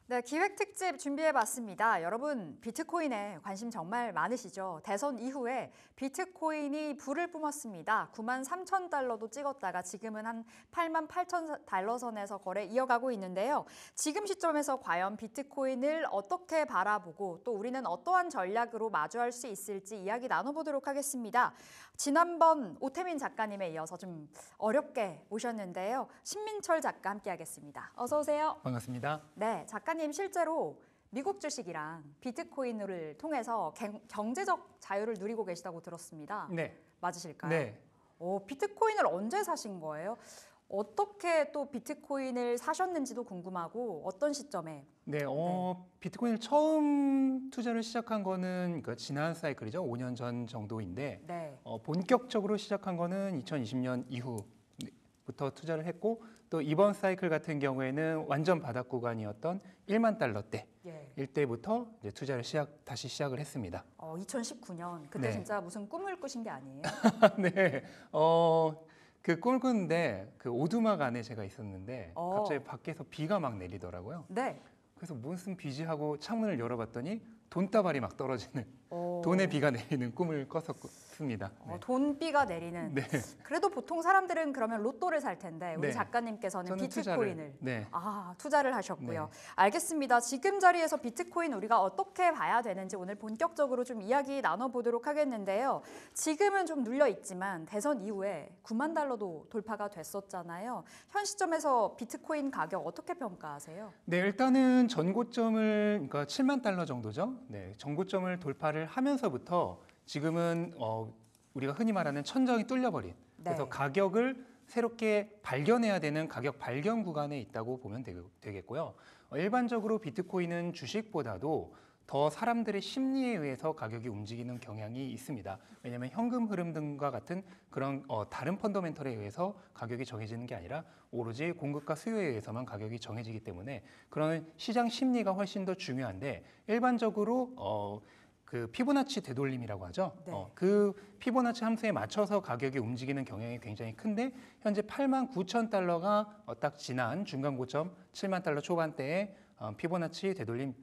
네, 기획 특집 준비해봤습니다. 여러분, 비트코인에 관심 정말 많으시죠? 대선 이후에 비트코인이 불을 뿜었습니다. 93,000달러도 찍었다가 지금은 한 88,000달러 선에서 거래 이어가고 있는데요. 지금 시점에서 과연 비트코인을 어떻게 바라보고 또 우리는 어떠한 전략으로 마주할 수 있을지 이야기 나눠보도록 하겠습니다. 지난번 오태민 작가님에 이어서 좀 어렵게 모셨는데요. 신민철 작가 함께하겠습니다. 어서 오세요. 반갑습니다. 네, 작가님 실제로 미국 주식이랑 비트코인을 통해서 경제적 자유를 누리고 계시다고 들었습니다. 네. 맞으실까요? 네. 비트코인을 언제 사신 거예요? 어떻게 또 비트코인을 사셨는지도 궁금하고 어떤 시점에? 네, 비트코인을 처음 투자를 시작한 거는 지난 사이클이죠. 5년 전 정도인데 네. 본격적으로 시작한 거는 2020년 이후부터 투자를 했고 또 이번 사이클 같은 경우에는 완전 바닥 구간이었던 1만 달러대 예. 이때부터 이제 투자를 다시 시작을 했습니다. 2019년 그때 네. 진짜 무슨 꿈을 꾸신 게 아니에요? 네, 그 꿈을 꾸는데 그 오두막 안에 제가 있었는데 갑자기 밖에서 비가 막 내리더라고요. 네. 그래서 무슨 비지 하고 창문을 열어봤더니 돈다발이 막 떨어지는 돈의 비가 내리는 꿈을 꿨었습니다. 네. 돈비가 내리는. 네. 그래도 보통 사람들은 그러면 로또를 살 텐데 우리 네. 작가님께서는 저는 비트코인을 투자를 하셨고요. 네. 알겠습니다. 지금 자리에서 비트코인 우리가 어떻게 봐야 되는지 오늘 본격적으로 좀 이야기 나눠보도록 하겠는데요. 지금은 좀 눌려 있지만 대선 이후에 9만 달러도 돌파가 됐었잖아요. 현 시점에서 비트코인 가격 어떻게 평가하세요? 네, 일단은 전고점을 그러니까 7만 달러 정도죠. 네, 전고점을 돌파를 하면서부터 지금은 우리가 흔히 말하는 천정이 뚫려버린 그래서 네. 가격을 새롭게 발견해야 되는 가격 발견 구간에 있다고 보면 되겠고요. 일반적으로 비트코인은 주식보다도 더 사람들의 심리에 의해서 가격이 움직이는 경향이 있습니다. 왜냐하면 현금 흐름 등과 같은 그런 다른 펀더멘털에 의해서 가격이 정해지는 게 아니라 오로지 공급과 수요에 의해서만 가격이 정해지기 때문에 그런 시장 심리가 훨씬 더 중요한데 일반적으로 그 피보나치 되돌림이라고 하죠. 네. 그 피보나치 함수에 맞춰서 가격이 움직이는 경향이 굉장히 큰데 현재 89,000달러가 딱 지난 중간 고점 7만 달러 초반대에 피보나치 되돌림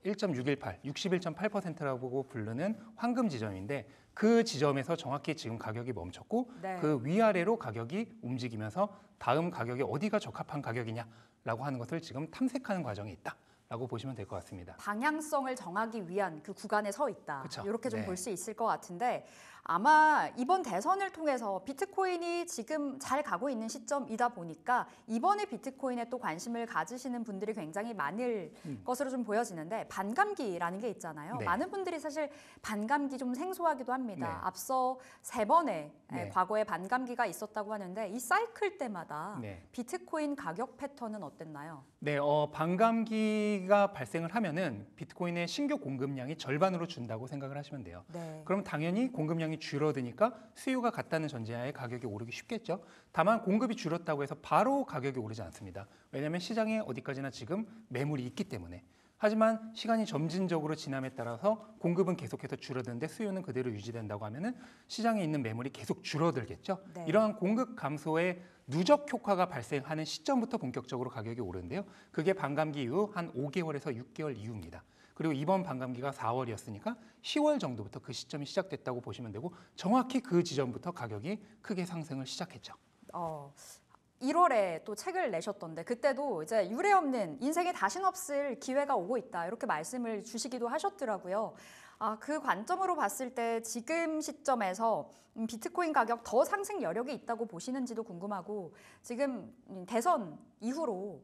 1.618, 61.8%라고 부르는 황금 지점인데 그 지점에서 정확히 지금 가격이 멈췄고 네. 그 위아래로 가격이 움직이면서 다음 가격이 어디가 적합한 가격이냐라고 하는 것을 지금 탐색하는 과정에 있다라고 보시면 될 것 같습니다. 방향성을 정하기 위한 그 구간에 서 있다. 그쵸. 이렇게 좀 네. 볼 수 있을 것 같은데 아마 이번 대선을 통해서 비트코인이 지금 잘 가고 있는 시점이다 보니까 이번에 비트코인에 또 관심을 가지시는 분들이 굉장히 많을 것으로 좀 보여지는데 반감기라는 게 있잖아요. 네. 많은 분들이 사실 반감기 좀 생소하기도 합니다. 네. 앞서 3번의 네. 과거에 반감기가 있었다고 하는데 이 사이클 때마다 네. 비트코인 가격 패턴은 어땠나요? 네, 반감기가 발생을 하면은 비트코인의 신규 공급량이 절반으로 준다고 생각을 하시면 돼요. 네. 그럼 당연히 공급량이 줄어드니까 수요가 같다는 전제하에 가격이 오르기 쉽겠죠. 다만 공급이 줄었다고 해서 바로 가격이 오르지 않습니다. 왜냐하면 시장에 어디까지나 지금 매물이 있기 때문에. 하지만 시간이 점진적으로 지남에 따라서 공급은 계속해서 줄어드는데 수요는 그대로 유지된다고 하면은 시장에 있는 매물이 계속 줄어들겠죠. 네. 이러한 공급 감소의 누적 효과가 발생하는 시점부터 본격적으로 가격이 오르는데요. 그게 반감기 이후 한 5개월에서 6개월 이후입니다. 그리고 이번 반감기가 4월이었으니까 10월 정도부터 그 시점이 시작됐다고 보시면 되고 정확히 그 지점부터 가격이 크게 상승을 시작했죠. 1월에 또 책을 내셨던데 그때도 이제 유례 없는 인생에 다시는 없을 기회가 오고 있다 이렇게 말씀을 주시기도 하셨더라고요. 그 관점으로 봤을 때 지금 시점에서 비트코인 가격 더 상승 여력이 있다고 보시는지도 궁금하고 지금 대선 이후로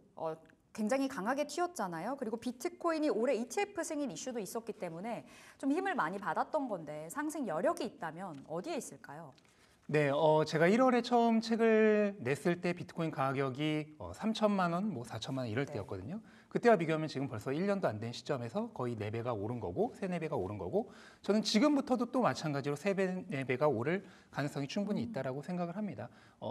굉장히 강하게 튀었잖아요. 그리고 비트코인이 올해 ETF 승인 이슈도 있었기 때문에 좀 힘을 많이 받았던 건데 상승 여력이 있다면 어디에 있을까요? 네, 제가 1월에 처음 책을 냈을 때 비트코인 가격이 3천만 원, 4천만 원 이럴 네. 때였거든요. 그때와 비교하면 지금 벌써 1년도 안 된 시점에서 거의 4배가 오른 거고 3, 4배가 오른 거고 저는 지금부터도 또 마찬가지로 3배, 4배가 오를 가능성이 충분히 있다라고 생각을 합니다.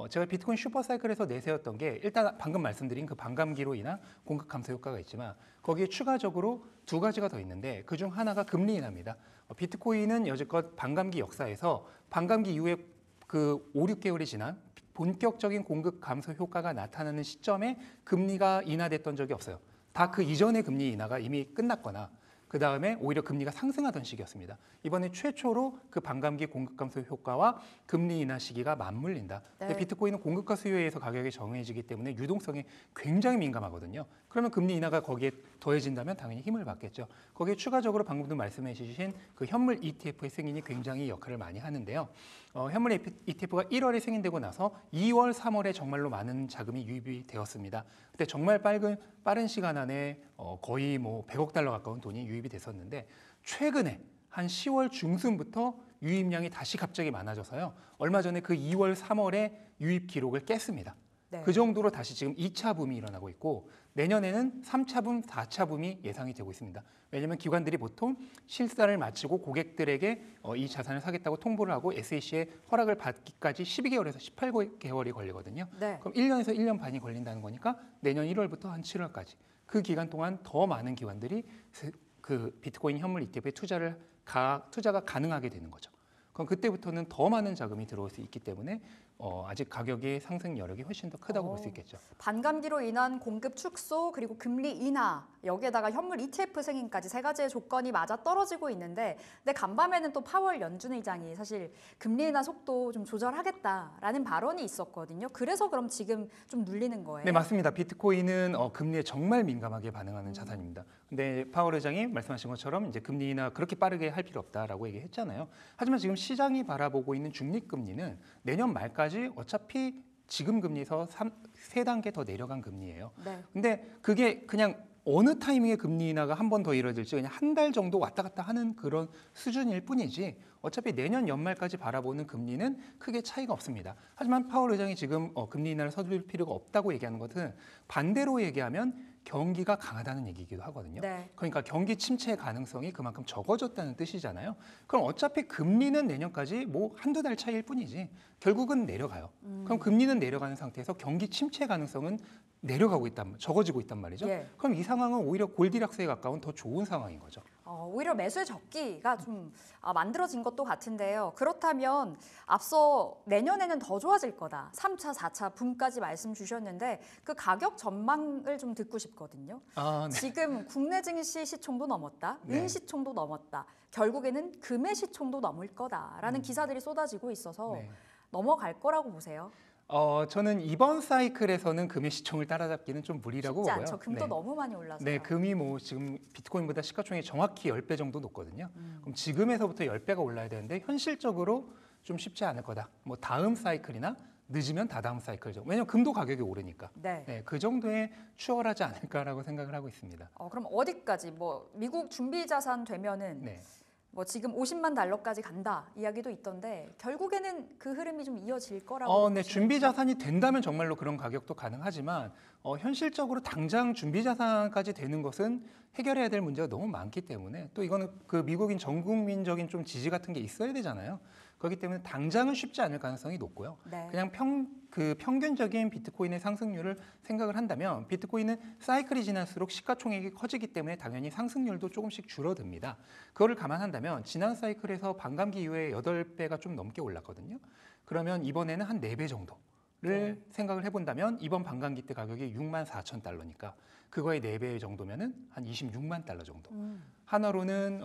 제가 비트코인 슈퍼사이클에서 내세웠던 게 일단 방금 말씀드린 그 반감기로 인한 공급 감소 효과가 있지만 거기에 추가적으로 2가지가 더 있는데 그중 하나가 금리 인하입니다. 비트코인은 여지껏 반감기 역사에서 반감기 이후에 그 5, 6개월이 지난 본격적인 공급 감소 효과가 나타나는 시점에 금리가 인하됐던 적이 없어요. 다 그 이전의 금리 인하가 이미 끝났거나 그 다음에 오히려 금리가 상승하던 시기였습니다. 이번에 최초로 그 반감기 공급 감소 효과와 금리 인하 시기가 맞물린다. 근데 네. 비트코인은 공급과 수요에 의해서 가격이 정해지기 때문에 유동성에 굉장히 민감하거든요. 그러면 금리 인하가 거기에 더해진다면 당연히 힘을 받겠죠. 거기에 추가적으로 방금도 말씀해 주신 그 현물 ETF의 승인이 굉장히 역할을 많이 하는데요. 현물 ETF가 1월에 승인되고 나서 2월, 3월에 정말로 많은 자금이 유입이 되었습니다. 그때 정말 빠른 시간 안에 거의 뭐 100억 달러 가까운 돈이 유입이 됐었는데 최근에 한 10월 중순부터 유입량이 다시 갑자기 많아져서요. 얼마 전에 그 2월, 3월에 유입 기록을 깼습니다. 네. 그 정도로 다시 지금 2차 붐이 일어나고 있고 내년에는 3차 붐, 4차 붐이 예상이 되고 있습니다. 왜냐하면 기관들이 보통 실사를 마치고 고객들에게 이 자산을 사겠다고 통보를 하고 SEC의 허락을 받기까지 12개월에서 18개월이 걸리거든요. 네. 그럼 1년에서 1년 반이 걸린다는 거니까 내년 1월부터 한 7월까지 그 기간 동안 더 많은 기관들이 그 비트코인 현물 ETF에 투자가 가능하게 되는 거죠. 그럼 그때부터는 더 많은 자금이 들어올 수 있기 때문에 아직 가격의 상승 여력이 훨씬 더 크다고 볼 수 있겠죠. 반감기로 인한 공급 축소 그리고 금리 인하 여기에다가 현물 ETF 승인까지 세 가지의 조건이 맞아 떨어지고 있는데 근데 간밤에는 또 파월 연준 의장이 사실 금리 인하 속도 좀 조절하겠다라는 발언이 있었거든요. 그래서 그럼 지금 좀 눌리는 거예요. 네, 맞습니다. 비트코인은 금리에 정말 민감하게 반응하는 자산입니다. 근데 파월 의장이 말씀하신 것처럼 이제 금리 인하 그렇게 빠르게 할 필요 없다라고 얘기했잖아요. 하지만 지금 시장이 바라보고 있는 중립금리는 내년 말까지 어차피 지금 금리에서 3단계 더 내려간 금리예요. 네. 근데 그게 그냥 어느 타이밍에 금리 인하가 한 번 더 이루어질지 그냥 한 달 정도 왔다 갔다 하는 그런 수준일 뿐이지 어차피 내년 연말까지 바라보는 금리는 크게 차이가 없습니다. 하지만 파월 의장이 지금 금리 인하를 서둘릴 필요가 없다고 얘기하는 것은 반대로 얘기하면 경기가 강하다는 얘기이기도 하거든요. 네. 그러니까 경기 침체 가능성이 그만큼 적어졌다는 뜻이잖아요. 그럼 어차피 금리는 내년까지 뭐 한두 달 차이일 뿐이지 결국은 내려가요. 그럼 금리는 내려가는 상태에서 경기 침체 가능성은 내려가고 적어지고 있단 말이죠. 예. 그럼 이 상황은 오히려 골디락스에 가까운 더 좋은 상황인 거죠. 오히려 매수의 적기가 좀 만들어진 것도 같은데요. 그렇다면 앞서 내년에는 더 좋아질 거다. 3차, 4차 붐까지 말씀 주셨는데 그 가격 전망을 좀 듣고 싶거든요. 아, 네. 지금 국내 증시 시총도 넘었다. 네. 은 시총도 넘었다. 결국에는 금의 시총도 넘을 거다라는 기사들이 쏟아지고 있어서 네. 넘어갈 거라고 보세요. 저는 이번 사이클에서는 금의 시총을 따라잡기는 좀 무리라고 쉽지 보고요. 않죠. 금도 네. 너무 많이 올라서. 네, 금이 뭐 지금 비트코인보다 시가총액이 정확히 10배 정도 높거든요. 그럼 지금에서부터 10배가 올라야 되는데 현실적으로 좀 쉽지 않을 거다. 뭐 다음 사이클이나 늦으면 다다음 사이클죠. 왜냐하면 금도 가격이 오르니까. 네. 네, 그 정도에 추월하지 않을까라고 생각을 하고 있습니다. 그럼 어디까지 뭐 미국 준비 자산 되면은 네. 뭐 지금 50만 달러까지 간다 이야기도 있던데 결국에는 그 흐름이 좀 이어질 거라고. 네, 준비 자산이 된다면 정말로 그런 가격도 가능하지만 현실적으로 당장 준비 자산까지 되는 것은 해결해야 될 문제가 너무 많기 때문에 또 이거는 그 미국인 전 국민적인 좀 지지 같은 게 있어야 되잖아요. 그렇기 때문에 당장은 쉽지 않을 가능성이 높고요. 네. 그냥 평균적인 비트코인의 상승률을 생각을 한다면 비트코인은 사이클이 지날수록 시가총액이 커지기 때문에 당연히 상승률도 조금씩 줄어듭니다. 그거를 감안한다면 지난 사이클에서 반감기 이후에 8배가 좀 넘게 올랐거든요. 그러면 이번에는 한 4배 정도를 생각을 해본다면 이번 반감기 때 가격이 64,000달러니까 그거의 4배 정도면은 한 26만 달러 정도. 하나로는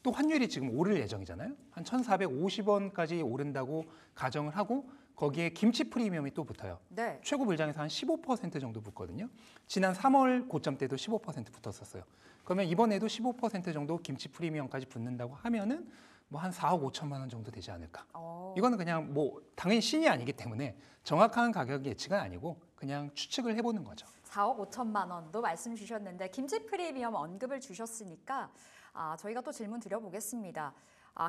또 환율이 지금 오를 예정이잖아요. 한 1,450원까지 오른다고 가정을 하고 거기에 김치 프리미엄이 또 붙어요. 네. 최고 불장에서 한 15% 정도 붙거든요. 지난 3월 고점 때도 15% 붙었었어요. 그러면 이번에도 15% 정도 김치 프리미엄까지 붙는다고 하면은 뭐 한 4억 5천만 원 정도 되지 않을까. 이거는 그냥 뭐 당연히 신이 아니기 때문에 정확한 가격 예측은 아니고 그냥 추측을 해보는 거죠. 4억 5천만 원도 말씀 주셨는데 김치 프리미엄 언급을 주셨으니까 저희가 또 질문 드려보겠습니다.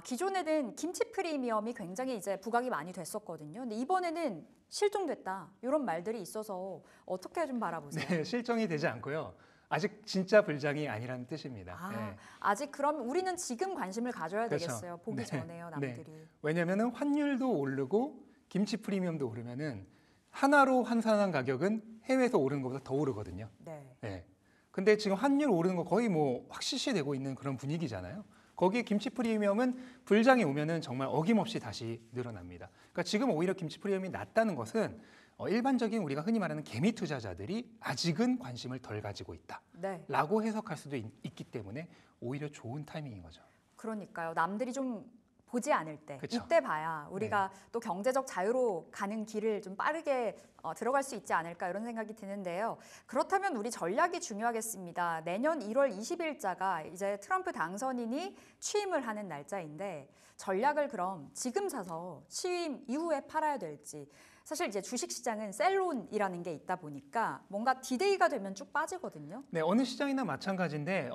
기존에는 김치 프리미엄이 굉장히 이제 부각이 많이 됐었거든요. 근데 이번에는 실종됐다 이런 말들이 있어서 어떻게 좀 바라보세요? 네, 실종이 되지 않고요. 아직 진짜 불장이 아니라는 뜻입니다. 네. 아직 그럼 우리는 지금 관심을 가져야 그렇죠. 되겠어요. 보기 네. 전에요, 남들이. 네. 왜냐하면 환율도 오르고 김치 프리미엄도 오르면은 하나로 환산한 가격은 해외에서 오르는 것보다 더 오르거든요. 네. 네. 근데 지금 환율 오르는 거 거의 뭐 확실시 되고 있는 그런 분위기잖아요. 거기에 김치 프리미엄은 불장이 오면은 정말 어김없이 다시 늘어납니다. 그러니까 지금 오히려 김치 프리미엄이 낮다는 것은 일반적인 우리가 흔히 말하는 개미 투자자들이 아직은 관심을 덜 가지고 네. 있다라고 해석할 수도 있기 때문에 오히려 좋은 타이밍인 거죠. 그러니까요. 남들이 좀 보지 않을 때 그쵸. 이때 봐야 우리가 또 경제적 자유로 가는 길을 좀 빠르게 들어갈 수 있지 않을까 이런 생각이 드는데요. 그렇다면 우리 전략이 중요하겠습니다. 내년 1월 20일자가 이제 트럼프 당선인이 취임을 하는 날짜인데 전략을 그럼 지금 사서 취임 이후에 팔아야 될지 사실 이제 주식시장은 셀론이라는 게 있다 보니까 뭔가 디데이가 되면 쭉 빠지거든요. 네, 어느 시장이나 마찬가지인데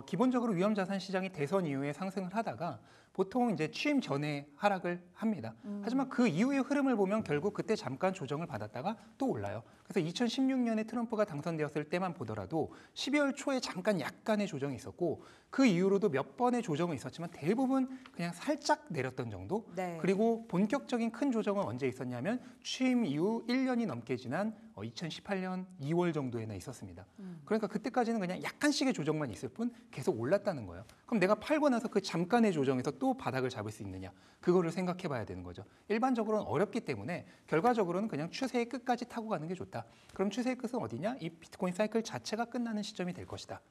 기본적으로 위험자산 시장이 대선 이후에 상승을 하다가 보통 이제 취임 전에 하락을 합니다. 하지만 그 이후의 흐름을 보면 결국 그때 잠깐 조정을 받았다가 또 올라요. 그래서 2016년에 트럼프가 당선되었을 때만 보더라도 12월 초에 잠깐 약간의 조정이 있었고 그 이후로도 몇 번의 조정은 있었지만 대부분 그냥 살짝 내렸던 정도. 네. 그리고 본격적인 큰 조정은 언제 있었냐면 취임 이후 1년이 넘게 지난 2018년 2월 정도에나 있었습니다. 그러니까 그때까지는 그냥 약간씩의 조정만 있을 뿐 계속 올랐다는 거예요. 그럼 내가 팔고 나서 그 잠깐의 조정에서 또 바닥을 잡을 수 있느냐? 그거를 생각해 봐야 되는 거죠. 일반적으로는 어렵기 때문에 결과적으로는 그냥 추세의 끝까지 타고 가는 게 좋다. 그럼 추세의 끝은 어디냐? 이 비트코인 사이클 자체가 끝나는 시점이 될 것이다.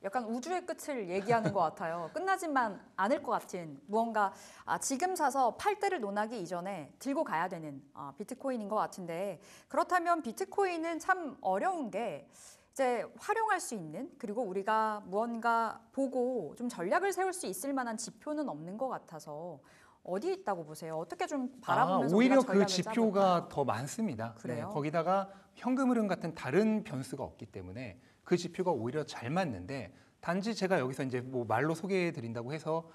약간 우주의 끝을 얘기하는 것 같아요. 끝나지만 않을 것 같은 무언가 지금 사서 팔 때를 논하기 이전에 들고 가야 되는 비트코인인 것 같은데 그렇다면 비트코인은 참 어려운 게 이제 활용할 수 있는 그리고 우리가 무언가 보고 좀 전략을 세울 수 있을 만한 지표는 없는 것 같아서 어디 있다고 보세요? 어떻게 좀 바라보면서 오히려 우리가 그 전략을 지표가 짜볼까요? 더 많습니다. 그래요? 거기다가 현금 흐름 같은 다른 변수가 없기 때문에 그 지표가 오히려 잘 맞는데 단지 제가 여기서 이제 뭐 말로 소개해 드린다고 해서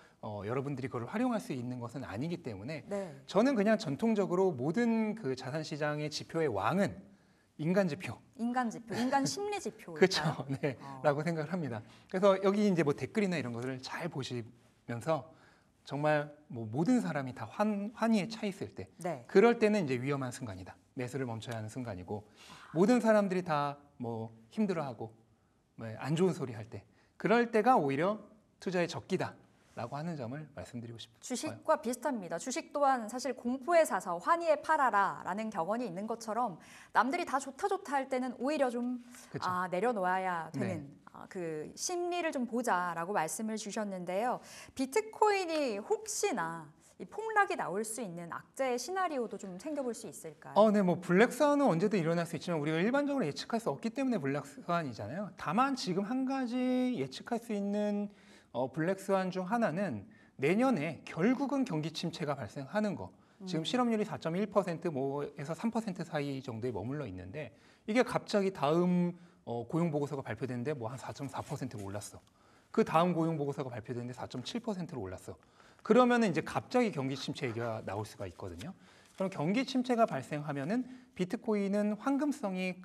여러분들이 그걸 활용할 수 있는 것은 아니기 때문에 네. 저는 그냥 전통적으로 모든 그 자산 시장의 지표의 왕은 인간 지표. 인간 지표, 인간 심리 지표. 그렇죠. 네. 라고 생각을 합니다. 그래서 여기 이제 뭐 댓글이나 이런 것을 잘 보시면서 정말 뭐 모든 사람이 다 환희에 차 있을 때 네. 그럴 때는 이제 위험한 순간이다. 매수를 멈춰야 하는 순간이고 모든 사람들이 다 뭐 힘들어하고 안 좋은 소리 할 때 그럴 때가 오히려 투자의 적기다라고 하는 점을 말씀드리고 싶어요. 주식과 비슷합니다. 주식 또한 사실 공포에 사서 환희에 팔아라라는 격언이 있는 것처럼 남들이 다 좋다 할 때는 오히려 좀 그쵸. 내려놓아야 되는 네. 그 심리를 좀 보자라고 말씀을 주셨는데요. 비트코인이 혹시나 이 폭락이 나올 수 있는 악재의 시나리오도 좀 챙겨볼 수 있을까요? 네, 뭐 블랙스완은 언제든 일어날 수 있지만 우리가 일반적으로 예측할 수 없기 때문에 블랙스완이잖아요. 다만 지금 한 가지 예측할 수 있는 블랙스완 중 하나는 내년에 결국은 경기 침체가 발생하는 거. 지금 실업률이 4.1% 뭐에서 3% 사이 정도에 머물러 있는데 이게 갑자기 다음 고용 보고서가 발표되는데 뭐 한 4.4%가 올랐어. 그 다음 고용 보고서가 발표되는데 4.7%로 올랐어. 그러면은 이제 갑자기 경기 침체 얘기가 나올 수가 있거든요. 그럼 경기 침체가 발생하면은 비트코인은 황금성이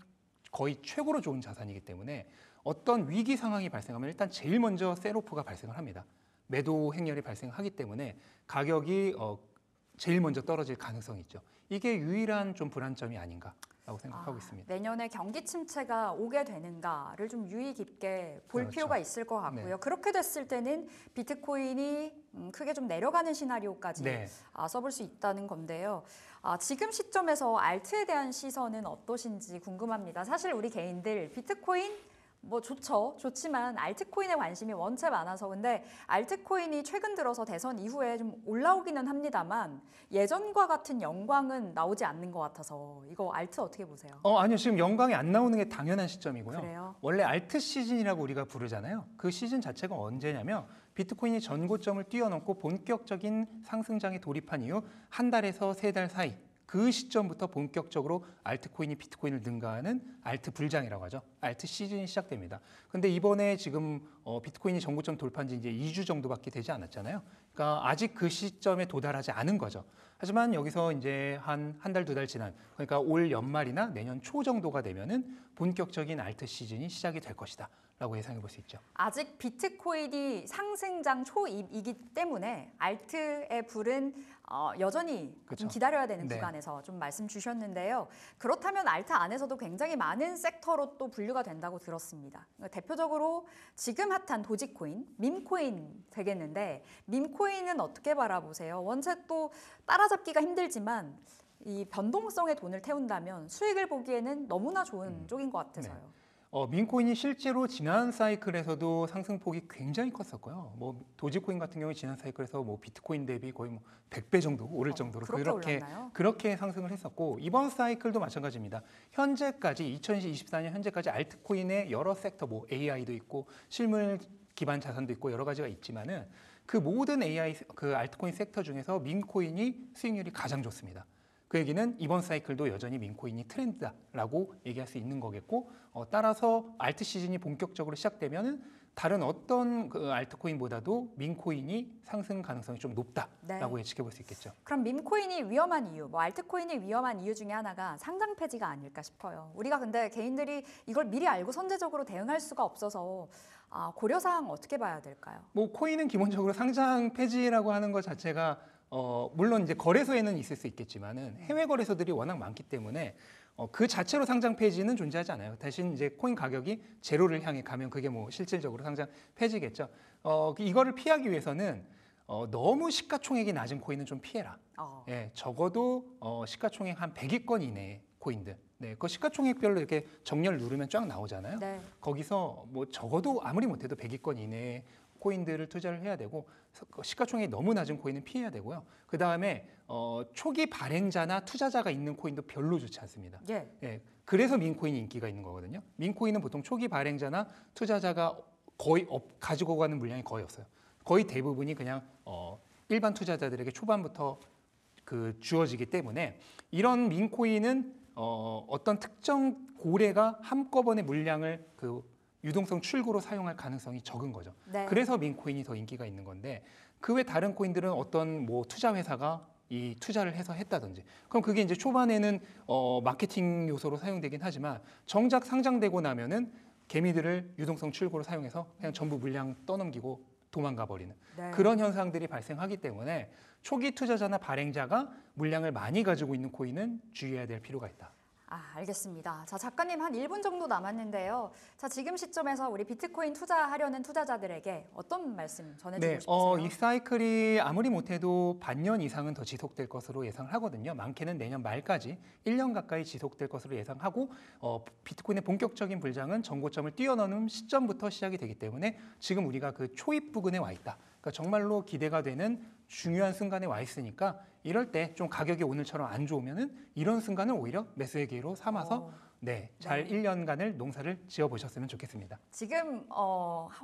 거의 최고로 좋은 자산이기 때문에 어떤 위기 상황이 발생하면 일단 제일 먼저 셀오프가 발생을 합니다. 매도 행렬이 발생하기 때문에 가격이 제일 먼저 떨어질 가능성이 있죠. 이게 유일한 좀 불안점이 아닌가라고 생각하고 있습니다. 내년에 경기 침체가 오게 되는가를 좀 유의 깊게 볼 그렇죠. 필요가 있을 것 같고요. 네. 그렇게 됐을 때는 비트코인이 크게 좀 내려가는 시나리오까지 네. 써볼 수 있다는 건데요. 지금 시점에서 알트에 대한 시선은 어떠신지 궁금합니다. 사실 우리 개인들 비트코인 뭐 좋지만 알트코인에 관심이 원체 많아서 근데 알트코인이 최근 들어서 대선 이후에 좀 올라오기는 합니다만 예전과 같은 영광은 나오지 않는 것 같아서 이거 알트 어떻게 보세요? 아니요. 지금 영광이 안 나오는 게 당연한 시점이고요. 그래요? 원래 알트 시즌이라고 우리가 부르잖아요. 그 시즌 자체가 언제냐면 비트코인이 전고점을 뛰어넘고 본격적인 상승장에 돌입한 이후 한 달에서 세 달 사이 그 시점부터 본격적으로 알트코인이 비트코인을 능가하는 알트 불장이라고 하죠. 알트 시즌이 시작됩니다. 근데 이번에 지금 비트코인이 전고점 돌파한 지 이제 2주 정도밖에 되지 않았잖아요. 그러니까 아직 그 시점에 도달하지 않은 거죠. 하지만 여기서 이제 한 달, 두 달 지난 그러니까 올 연말이나 내년 초 정도가 되면은 본격적인 알트 시즌이 시작이 될 것이다. 라고 예상해 볼 수 있죠. 아직 비트코인이 상승장 초이기 때문에 알트의 불은 여전히 좀 그쵸. 기다려야 되는 네. 구간에서 좀 말씀 주셨는데요. 그렇다면 알트 안에서도 굉장히 많은 섹터로 또 분류가 된다고 들었습니다. 대표적으로 지금 핫한 도지코인, 밈코인 되겠는데 밈코인은 어떻게 바라보세요? 원체 또 따라잡기가 힘들지만 이 변동성에 돈을 태운다면 수익을 보기에는 너무나 좋은 쪽인 것 같아서요. 민코인이 실제로 지난 사이클에서도 상승폭이 굉장히 컸었고요. 뭐 도지코인 같은 경우에 지난 사이클에서 뭐 비트코인 대비 거의 뭐 100배 정도 오를 정도로 올랐나요? 그렇게 상승을 했었고 이번 사이클도 마찬가지입니다. 현재까지 2024년 현재까지 알트코인의 여러 섹터 뭐 AI도 있고 실물 기반 자산도 있고 여러 가지가 있지만은 그 모든 AI 그 알트코인 섹터 중에서 민코인이 수익률이 가장 좋습니다. 그 얘기는 이번 사이클도 여전히 민코인이 트렌드다라고 얘기할 수 있는 거겠고 따라서 알트 시즌이 본격적으로 시작되면은 다른 어떤 그 알트코인보다도 민코인이 상승 가능성이 좀 높다라고 예측해 볼 수 있겠죠. 그럼 민코인이 위험한 이유, 뭐 알트코인이 위험한 이유 중에 하나가 상장 폐지가 아닐까 싶어요. 우리가 근데 개인들이 이걸 미리 알고 선제적으로 대응할 수가 없어서 고려사항 어떻게 봐야 될까요? 뭐 코인은 기본적으로 상장 폐지라고 하는 것 자체가 물론 이제 거래소에는 있을 수 있겠지만은 해외 거래소들이 워낙 많기 때문에 그 자체로 상장 폐지는 존재하지 않아요. 대신 이제 코인 가격이 제로를 향해 가면 그게 뭐 실질적으로 상장 폐지겠죠. 이거를 피하기 위해서는 너무 시가총액이 낮은 코인은 좀 피해라. 예, 적어도 시가총액 한 100위권 이내의 코인들. 네, 그 시가총액별로 이렇게 정렬 누르면 쫙 나오잖아요. 네. 거기서 뭐 적어도 아무리 못해도 100위권 이내의 코인들을 투자를 해야 되고 시가총액이 너무 낮은 코인은 피해야 되고요. 그 다음에 초기 발행자나 투자자가 있는 코인도 별로 좋지 않습니다. 예, 그래서 민코인이 인기가 있는 거거든요. 민코인은 보통 초기 발행자나 투자자가 거의 가지고 가는 물량이 거의 없어요. 거의 대부분이 그냥 일반 투자자들에게 초반부터 그 주어지기 때문에 이런 민코인은 어떤 특정 고래가 한꺼번에 물량을 그 유동성 출구로 사용할 가능성이 적은 거죠. 네. 그래서 민코인이 더 인기가 있는 건데 그 외 다른 코인들은 어떤 뭐 투자 회사가 이 투자를 해서 했다든지 그럼 그게 이제 초반에는 마케팅 요소로 사용되긴 하지만 정작 상장되고 나면은 개미들을 유동성 출구로 사용해서 그냥 전부 물량 떠넘기고 도망가 버리는 그런 현상들이 발생하기 때문에 초기 투자자나 발행자가 물량을 많이 가지고 있는 코인은 주의해야 될 필요가 있다. 알겠습니다. 자, 작가님 한 1분 정도 남았는데요. 자, 지금 시점에서 우리 비트코인 투자하려는 투자자들에게 어떤 말씀 전해주고 싶으세요? 이 사이클이 아무리 못해도 반년 이상은 더 지속될 것으로 예상을 하거든요. 많게는 내년 말까지 1년 가까이 지속될 것으로 예상하고 비트코인의 본격적인 불장은 전고점을 뛰어넘는 시점부터 시작이 되기 때문에 지금 우리가 그 초입 부근에 와 있다. 그러니까 정말로 기대가 되는 중요한 순간에 와 있으니까 이럴 때 좀 가격이 오늘처럼 안 좋으면은 이런 순간을 오히려 매수의 기회로 삼아서 잘 1년간을 농사를 지어 보셨으면 좋겠습니다. 지금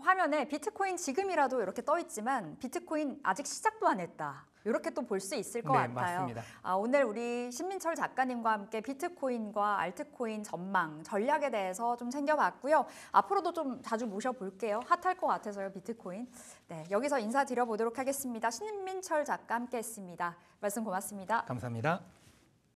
화면에 비트코인 지금이라도 이렇게 떠 있지만 비트코인 아직 시작도 안 했다. 이렇게 또 볼 수 있을 것 같아요. 맞습니다. 오늘 우리 신민철 작가님과 함께 비트코인과 알트코인 전망, 전략에 대해서 좀 챙겨봤고요. 앞으로도 좀 자주 모셔볼게요. 핫할 것 같아서요, 비트코인. 네, 여기서 인사드려보도록 하겠습니다. 신민철 작가 함께했습니다. 말씀 고맙습니다. 감사합니다.